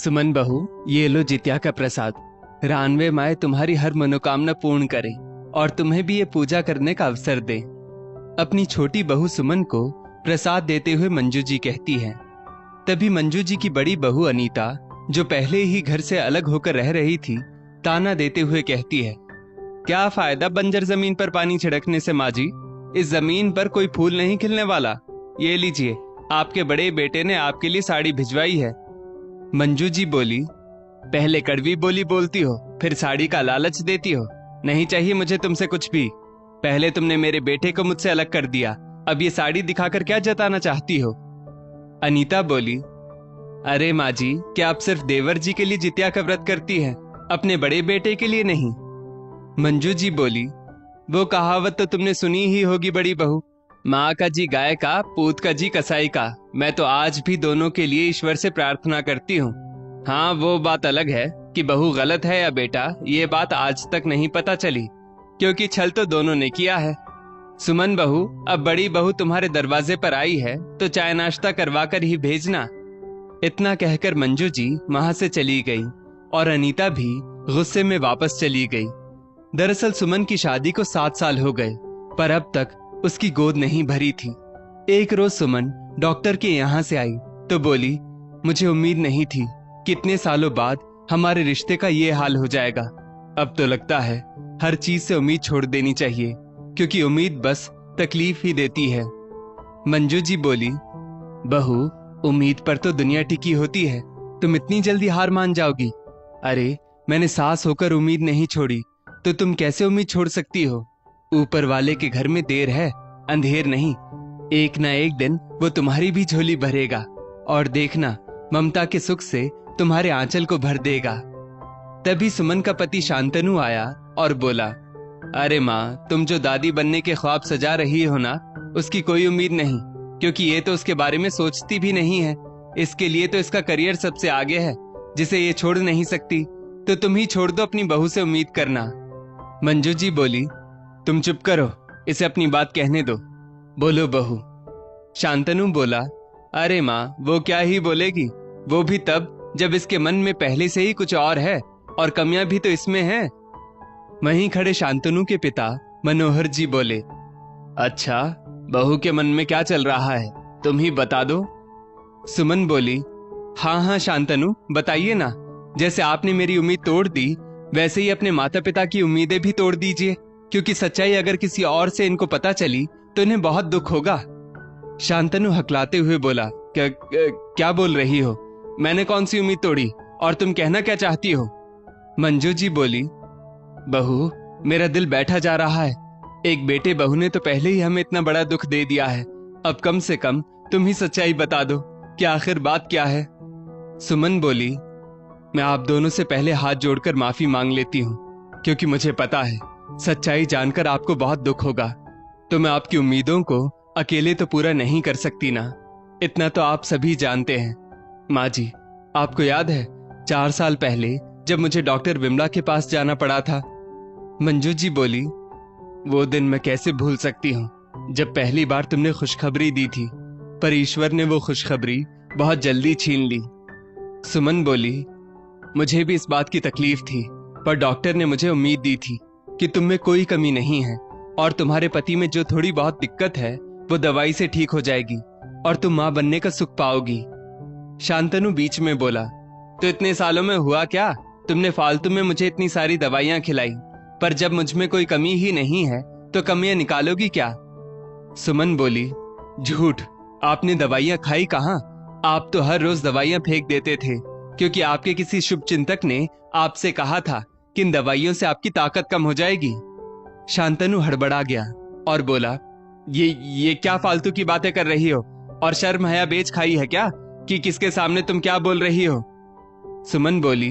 सुमन बहू, ये लो जित्या का प्रसाद। रानवे माए तुम्हारी हर मनोकामना पूर्ण करे और तुम्हें भी ये पूजा करने का अवसर दे। अपनी छोटी बहू सुमन को प्रसाद देते हुए मंजू जी कहती हैं। तभी मंजू जी की बड़ी बहू अनीता, जो पहले ही घर से अलग होकर रह रही थी, ताना देते हुए कहती है, क्या फायदा बंजर जमीन पर पानी छिड़कने से माँ जी? इस जमीन पर कोई फूल नहीं खिलने वाला। ये लीजिए, आपके बड़े बेटे ने आपके लिए साड़ी भिजवाई है। मंजू जी बोली, पहले कड़वी बोली बोलती हो, फिर साड़ी का लालच देती हो। नहीं चाहिए मुझे तुमसे कुछ भी। पहले तुमने मेरे बेटे को मुझसे अलग कर दिया, अब ये साड़ी दिखाकर क्या जताना चाहती हो? अनीता बोली, अरे माँ जी, क्या आप सिर्फ देवर जी के लिए जित्या का व्रत करती है, अपने बड़े बेटे के लिए नहीं? मंजू जी बोली, वो कहावत तो तुमने सुनी ही होगी बड़ी बहू, माँ का जी गाय का, पूत का जी कसाई का। मैं तो आज भी दोनों के लिए ईश्वर से प्रार्थना करती हूँ। हाँ, वो बात अलग है कि बहू गलत है या बेटा, ये बात आज तक नहीं पता चली, क्योंकि छल तो दोनों ने किया है। सुमन बहू, अब बड़ी बहू तुम्हारे दरवाजे पर आई है तो चाय नाश्ता करवा कर ही भेजना। इतना कहकर मंजू जी वहां से चली गई और अनीता भी गुस्से में वापस चली गई। दरअसल सुमन की शादी को 7 साल हो गए, पर अब तक उसकी गोद नहीं भरी थी। एक रोज सुमन डॉक्टर के यहाँ से आई तो बोली, मुझे उम्मीद नहीं थी कि इतने सालों बाद हमारे रिश्ते का ये हाल हो जाएगा। अब तो लगता है हर चीज से उम्मीद छोड़ देनी चाहिए, क्योंकि उम्मीद बस तकलीफ ही देती है। मंजू जी बोली, बहू, उम्मीद पर तो दुनिया टिकी होती है, तुम इतनी जल्दी हार मान जाओगी? अरे, मैंने सास होकर उम्मीद नहीं छोड़ी तो तुम कैसे उम्मीद छोड़ सकती हो? ऊपर वाले के घर में देर है, अंधेर नहीं। एक ना एक दिन वो तुम्हारी भी झोली भरेगा और देखना, ममता के सुख से तुम्हारे आंचल को भर देगा। तभी सुमन का पति शांतनु आया और बोला, अरे माँ, तुम जो दादी बनने के ख्वाब सजा रही हो ना, उसकी कोई उम्मीद नहीं, क्योंकि ये तो उसके बारे में सोचती भी नहीं है। इसके लिए तो इसका करियर सबसे आगे है, जिसे ये छोड़ नहीं सकती। तो तुम ही छोड़ दो अपनी बहू से उम्मीद करना। मंजू जी बोली, तुम चुप करो, इसे अपनी बात कहने दो। बोलो बहू। शांतनु बोला, अरे माँ, वो क्या ही बोलेगी, वो भी तब जब इसके मन में पहले से ही कुछ और है, और कमियां भी तो इसमें हैं। वहीं खड़े शांतनु के पिता मनोहर जी बोले, अच्छा, बहू के मन में क्या चल रहा है, तुम ही बता दो। सुमन बोली, हाँ हाँ शांतनु, बताइए ना। जैसे आपने मेरी उम्मीद तोड़ दी, वैसे ही अपने माता पिता की उम्मीदें भी तोड़ दीजिए, क्योंकि सच्चाई अगर किसी और से इनको पता चली तो इन्हें बहुत दुख होगा। शांतनु हकलाते हुए बोला, क्या बोल रही हो? मैंने कौन सी उम्मीद तोड़ी, और तुम कहना क्या चाहती हो? मंजू जी बोली, बहू, मेरा दिल बैठा जा रहा है। एक बेटे बहू ने तो पहले ही हमें इतना बड़ा दुख दे दिया है, अब कम से कम तुम ही सच्चाई बता दो कि आखिर बात क्या है। सुमन बोली, मैं आप दोनों से पहले हाथ जोड़कर माफी मांग लेती हूँ, क्योंकि मुझे पता है सच्चाई जानकर आपको बहुत दुख होगा। तो मैं आपकी उम्मीदों को अकेले तो पूरा नहीं कर सकती ना, इतना तो आप सभी जानते हैं। माँ जी, आपको याद है 4 साल पहले जब मुझे डॉक्टर विमला के पास जाना पड़ा था? मंजू जी बोली, वो दिन मैं कैसे भूल सकती हूँ, जब पहली बार तुमने खुशखबरी दी थी, पर ईश्वर ने वो खुशखबरी बहुत जल्दी छीन ली। सुमन बोली, मुझे भी इस बात की तकलीफ थी, पर डॉक्टर ने मुझे उम्मीद दी थी कि तुम में कोई कमी नहीं है, और तुम्हारे पति में जो थोड़ी बहुत दिक्कत है वो दवाई से ठीक हो जाएगी और तुम माँ बनने का सुख पाओगी। शांतनु बीच में बोला, तो इतने सालों में हुआ क्या? तुमने फालतू में मुझे इतनी सारी दवाइयां खिलाई, पर जब मुझ में कोई कमी ही नहीं है तो कमियां निकालोगी क्या? सुमन बोली, झूठ, आपने दवाइयां खाई कहाँ? आप तो हर रोज दवाइयां फेंक देते थे, क्योंकि आपके किसी शुभ चिंतक ने आपसे कहा था कि इन दवाइयों से आपकी ताकत कम हो जाएगी। शांतनु हड़बड़ा गया और बोला, ये क्या फालतू की बातें कर रही हो, और शर्म हया बेच खाई है क्या कि किसके सामने तुम क्या बोल रही हो? सुमन बोली,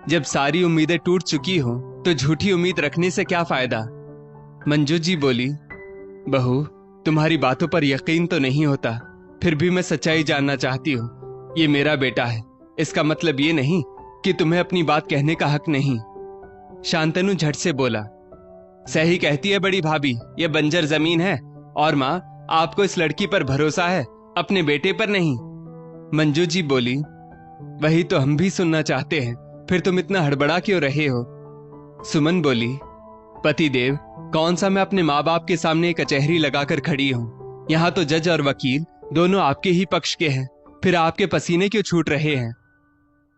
जब सारी उम्मीदें टूट चुकी हो तो झूठी उम्मीद रखने से क्या फायदा? मंजू जी बोली, बहू, तुम्हारी बातों पर यकीन तो नहीं होता, फिर भी मैं सच्चाई जानना चाहती हूँ। ये मेरा बेटा है, इसका मतलब ये नहीं कि तुम्हें अपनी बात कहने का हक नहीं। शांतनु झट से बोला, सही कहती है बड़ी भाभी, ये बंजर जमीन है, और माँ, आपको इस लड़की पर भरोसा है, अपने बेटे पर नहीं। मंजू जी बोली, वही तो हम भी सुनना चाहते हैं, फिर तुम इतना हड़बड़ा क्यों रहे हो? सुमन बोली, पतिदेव, कौन सा मैं अपने माँ बाप के सामने एक कचहरी लगाकर खड़ी हूँ? यहाँ तो जज और वकील दोनों आपके ही पक्ष के हैं, फिर आपके पसीने क्यों छूट रहे हैं?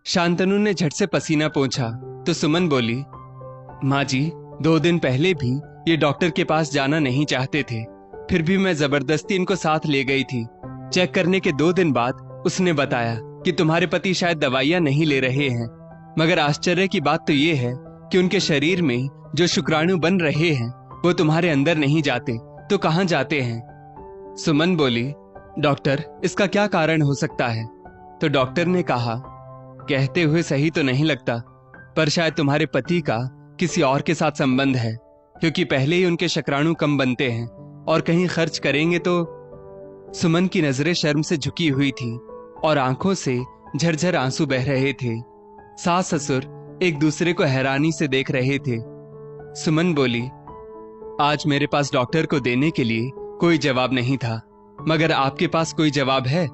शांतनु ने झट से पसीना पोंछा तो सुमन बोली, माँ जी, 2 दिन पहले भी ये डॉक्टर के पास जाना नहीं चाहते थे, फिर भी मैं जबरदस्ती इनको साथ ले गई थी। चेक करने के 2 दिन बाद उसने बताया कि तुम्हारे पति शायद दवाइयां नहीं ले रहे हैं, मगर आश्चर्य की बात तो ये है कि उनके शरीर में जो शुक्राणु बन रहे हैं वो तुम्हारे अंदर नहीं जाते, तो कहाँ जाते हैं? सुमन बोली, डॉक्टर, इसका क्या कारण हो सकता है? तो डॉक्टर ने कहा, कहते हुए सही तो नहीं लगता, पर शायद तुम्हारे पति का किसी और के साथ संबंध है, क्योंकि पहले ही उनके शुक्राणु कम बनते हैं और कहीं खर्च करेंगे तो। सुमन की नजरें शर्म से झुकी हुई थी और आंखों से झरझर आंसू बह रहे थे। सास ससुर एक दूसरे को हैरानी से देख रहे थे। सुमन बोली, आज मेरे पास डॉक्टर को देने के लिए कोई जवाब नहीं था, मगर आपके पास कोई जवाब है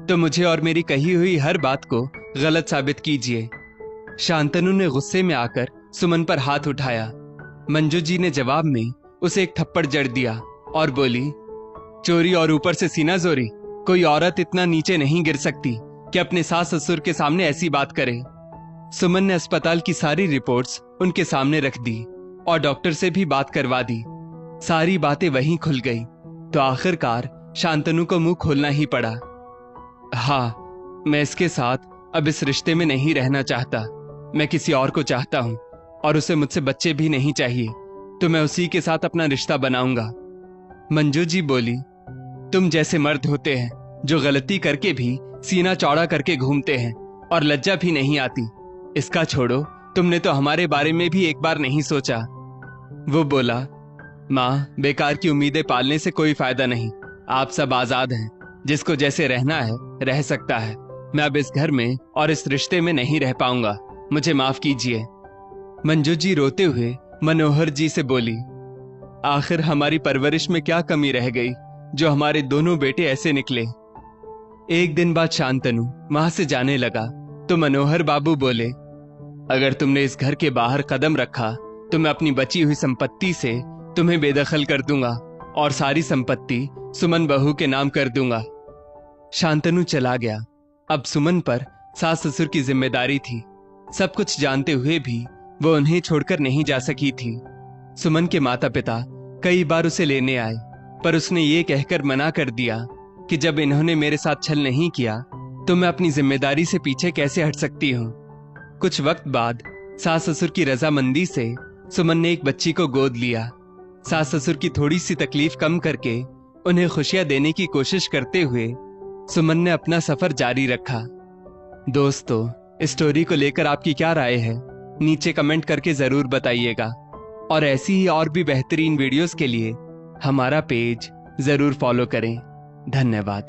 तो मुझे और मेरी कही हुई हर बात को गलत साबित कीजिए। शांतनु ने गुस्से में आकर सुमन पर हाथ उठाया। मंजू जी ने जवाब में उसे एक थप्पड़ जड़ दिया और बोली, चोरी और ऊपर से सीना जोरी, कोई औरत इतना नीचे नहीं गिर सकती कि अपने सास ससुर के सामने ऐसी बात करे। सुमन ने अस्पताल की सारी रिपोर्ट्स उनके सामने रख दी और डॉक्टर से भी बात करवा दी। सारी बातें वहीं खुल गई तो आखिरकार शांतनु को मुंह खोलना ही पड़ा। हाँ, मैं इसके साथ अब इस रिश्ते में नहीं रहना चाहता। मैं किसी और को चाहता हूं और उसे मुझसे बच्चे भी नहीं चाहिए, तो मैं उसी के साथ अपना रिश्ता बनाऊंगा। मंजू जी बोली, तुम जैसे मर्द होते हैं जो गलती करके भी सीना चौड़ा करके घूमते हैं और लज्जा भी नहीं आती। इसका छोड़ो, तुमने तो हमारे बारे में भी एक बार नहीं सोचा। वो बोला, माँ, बेकार की उम्मीदें पालने से कोई फायदा नहीं। आप सब आजाद हैं, जिसको जैसे रहना है रह सकता है। मैं अब इस घर में और इस रिश्ते में नहीं रह पाऊंगा, मुझे माफ कीजिए। मंजू जी रोते हुए मनोहर जी से बोली, आखिर हमारी परवरिश में क्या कमी रह गई जो हमारे दोनों बेटे ऐसे निकले? एक दिन बाद शांतनु वहां से जाने लगा तो मनोहर बाबू बोले, अगर तुमने इस घर के बाहर कदम रखा तो मैं अपनी बची हुई संपत्ति से तुम्हें बेदखल कर दूंगा और सारी संपत्ति सुमन बहू के नाम कर दूंगा। शांतनु चला गया। अब सुमन पर सास ससुर की जिम्मेदारी थी। सब कुछ जानते हुए भी वो उन्हें छोड़कर नहीं जा सकी थी। सुमन के माता पिता कई बार उसे लेने आए, पर उसने ये कहकर मना कर दिया कि जब इन्होंने मेरे साथ छल नहीं किया तो मैं अपनी जिम्मेदारी से पीछे कैसे हट सकती हूँ। कुछ वक्त बाद सास ससुर की रजामंदी से सुमन ने एक बच्ची को गोद लिया। सास ससुर की थोड़ी सी तकलीफ कम करके उन्हें खुशियां देने की कोशिश करते हुए सुमन ने अपना सफर जारी रखा। दोस्तों, इस स्टोरी को लेकर आपकी क्या राय है? नीचे कमेंट करके जरूर बताइएगा और ऐसी ही और भी बेहतरीन वीडियोस के लिए हमारा पेज जरूर फॉलो करें। धन्यवाद।